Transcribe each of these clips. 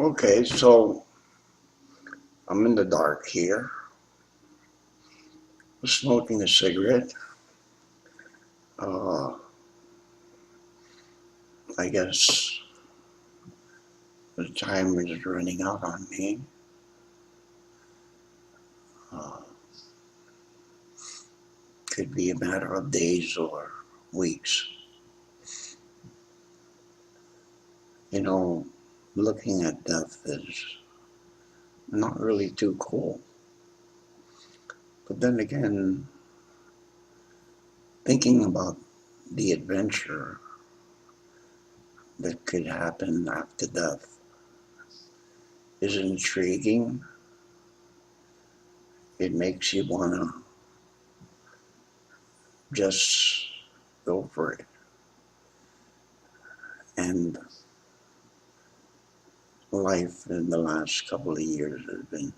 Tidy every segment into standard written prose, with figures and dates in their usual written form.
Okay, so I'm in the dark here, smoking a cigarette. Uh, I guess the time is running out on me. Uh, could be a matter of days or weeks. You know, looking at death is not really too cool. But then again, thinking about the adventure that could happen after death is intriguing. It makes you want to just go for it. And life in the last couple of years has been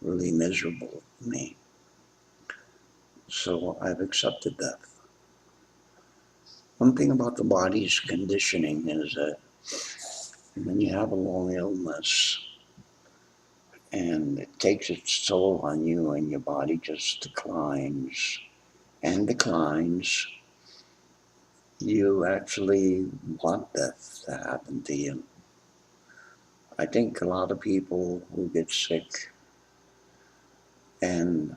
really miserable for me. So I've accepted death. One thing about the body's conditioning is that when you have a long illness and it takes its toll on you and your body just declines and declines, you actually want death to happen to you. I think a lot of people who get sick and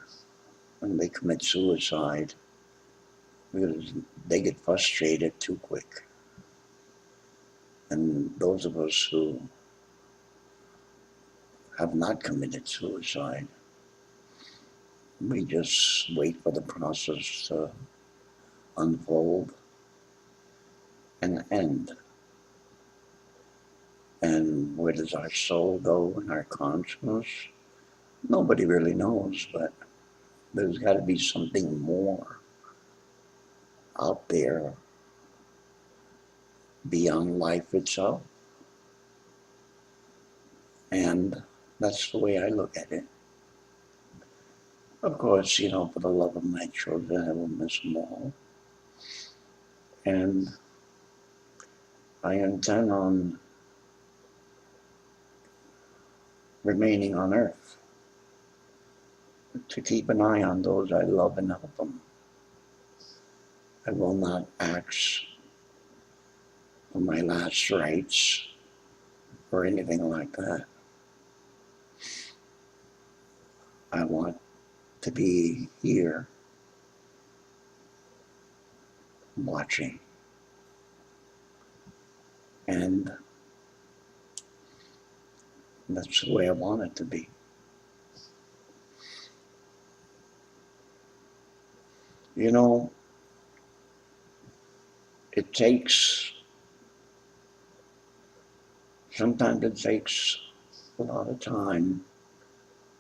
when they commit suicide, because they get frustrated too quick. And those of us who have not committed suicide, we just wait for the process to unfold and end. And where does our soul go and our consciousness? Nobody really knows, but there's got to be something more out there beyond life itself. And that's the way I look at it. Of course, for the love of my children, I will miss them all. And I intend on remaining on earth to keep an eye on those I love and help them. I will not ask for my last rites or anything like that. I want to be here watching. And that's the way I want it to be. You know, it takes, sometimes it takes a lot of time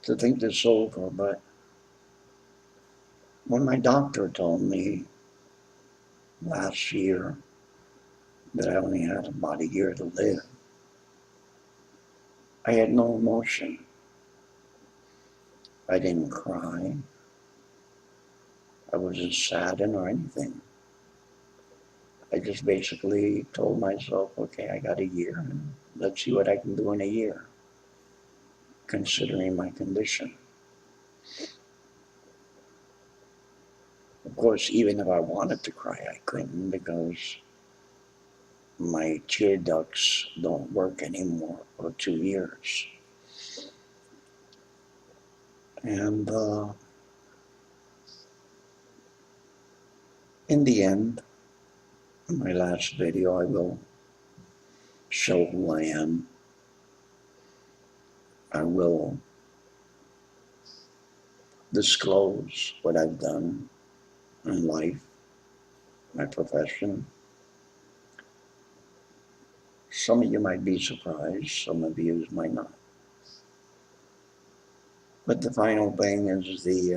to think this over, but when my doctor told me last year that I only had about a year to live, I had no emotion. I didn't cry. I wasn't saddened or anything. I just basically told myself, okay, I got a year and let's see what I can do in a year, considering my condition. Of course, even if I wanted to cry, I couldn't because my tear ducts don't work anymore for 2 years. And in the end, in my last video, I will show who I am. I will disclose what I've done in life, my profession. Some of you might be surprised, some of you might not. But the final thing is the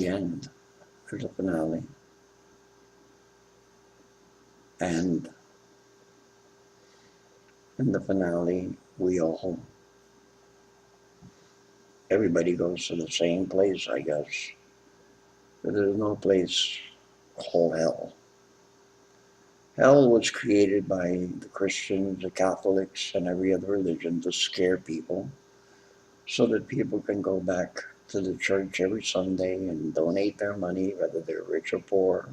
end. There's a finale. And in the finale, everybody goes to the same place, I guess. But there's no place called hell. Hell was created by the Christians, the Catholics, and every other religion to scare people so that people can go back to the church every Sunday and donate their money, whether they're rich or poor.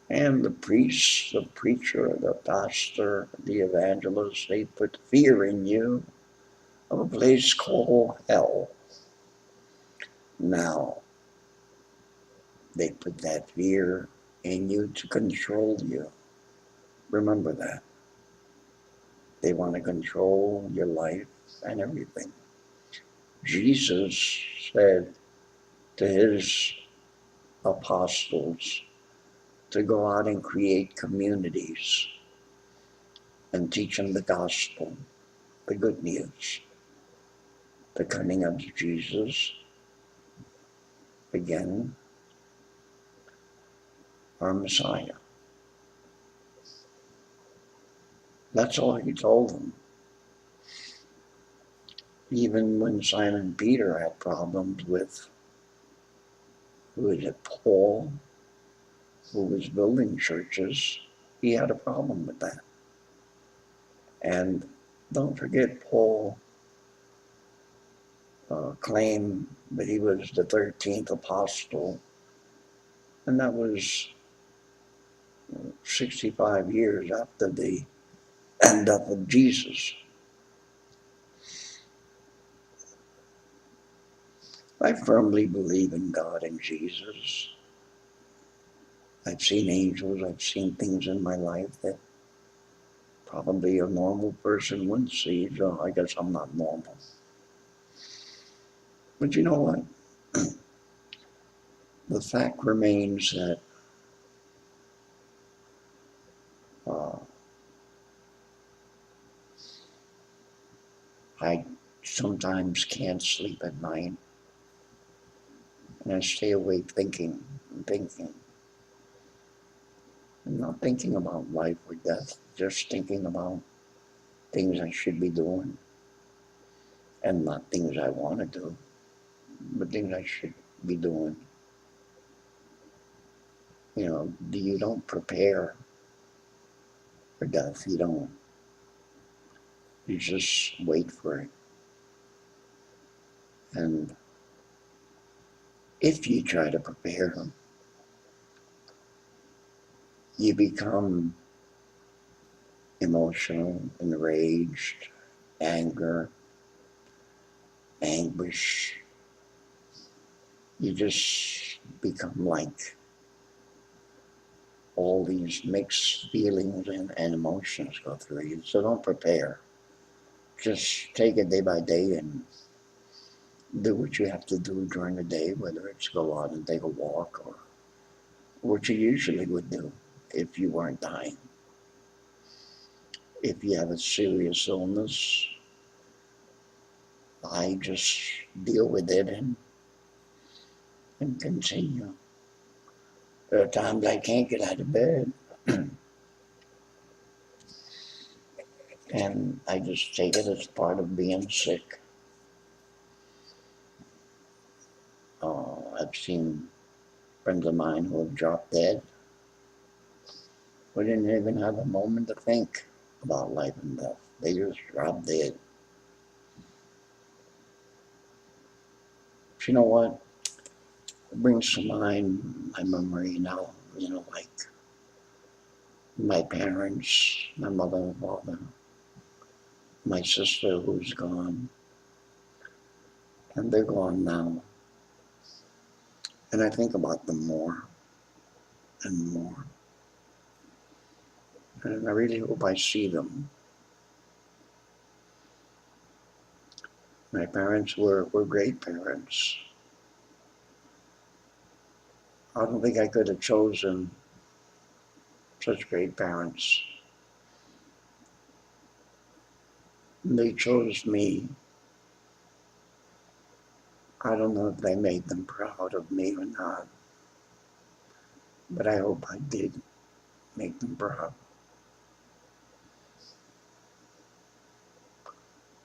And the priest, the preacher, the pastor, the evangelist, they put fear in you of a place called hell. Now, they put that fear in you to control you. Remember that. They want to control your life and everything. Jesus said to his apostles to go out and create communities and teach them the gospel, the good news, the coming of Jesus, again, our Messiah. That's all he told them. Even when Simon Peter had problems with, who is it, Paul, who was building churches, he had a problem with that. And don't forget, Paul claimed that he was the 13th apostle, and that was 65 years after the death of Jesus. I firmly believe in God and Jesus. I've seen angels, I've seen things in my life that probably a normal person wouldn't see, so I guess I'm not normal. But you know what? The fact remains that uh, I sometimes can't sleep at night, and I stay awake thinking and thinking. I'm not thinking about life or death, just thinking about things I should be doing, and not things I want to do, but things I should be doing. You know, you don't prepare for death. You don't. You just wait for it. And if you try to prepare, you become emotional, enraged, anger, anguish. You just become like all these mixed feelings and emotions go through you. So don't prepare. Just take it day by day and do what you have to do during the day, whether it's go out and take a walk or what you usually would do if you weren't dying. If you have a serious illness, I just deal with it and continue. There are times I can't get out of bed, and I just take it as part of being sick. I've seen friends of mine who have dropped dead, who didn't even have a moment to think about life and death. They just dropped dead. But you know what? It brings to mind my memory now, like my parents, my mother and father, my sister who's gone, and they're gone now. And I think about them more and more. And I really hope I see them. My parents were great parents. I don't think I could have chosen such great parents. They chose me. I don't know if they made them proud of me or not, but I hope I did make them proud.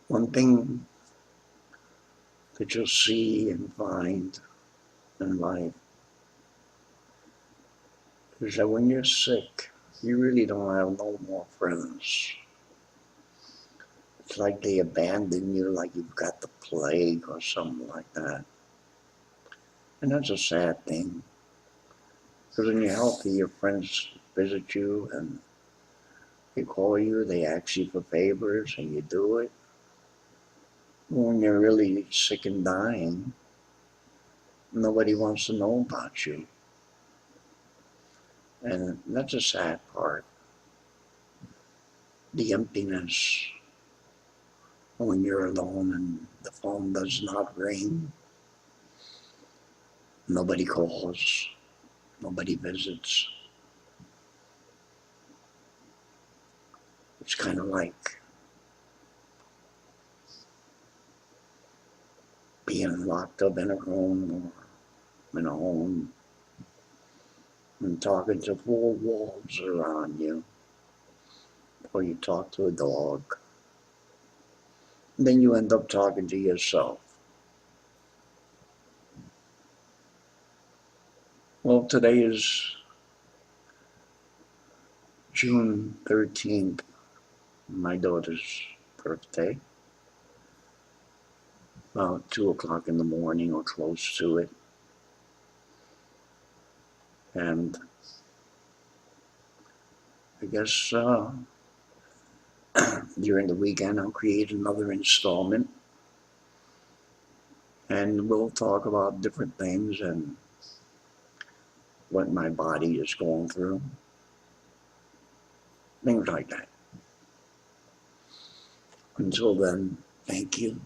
One thing that you'll see and find in life is that when you're sick, You really don't have no more friends. It's like they abandon you, like you've got the plague or something like that. And that's a sad thing. Because when you're healthy, your friends visit you and they call you, they ask you for favors, and you do it. When you're really sick and dying, nobody wants to know about you. And that's a sad part. The emptiness when you're alone and the phone does not ring, nobody calls, nobody visits. It's kind of like being locked up in a room or in a home and talking to four walls around you, or you talk to a dog. And then you end up talking to yourself. Well, today is June 13th, my daughter's birthday, about 2 o'clock in the morning or close to it. And I guess during the weekend I'll create another installment and we'll talk about different things and what my body is going through, things like that. Until then, thank you.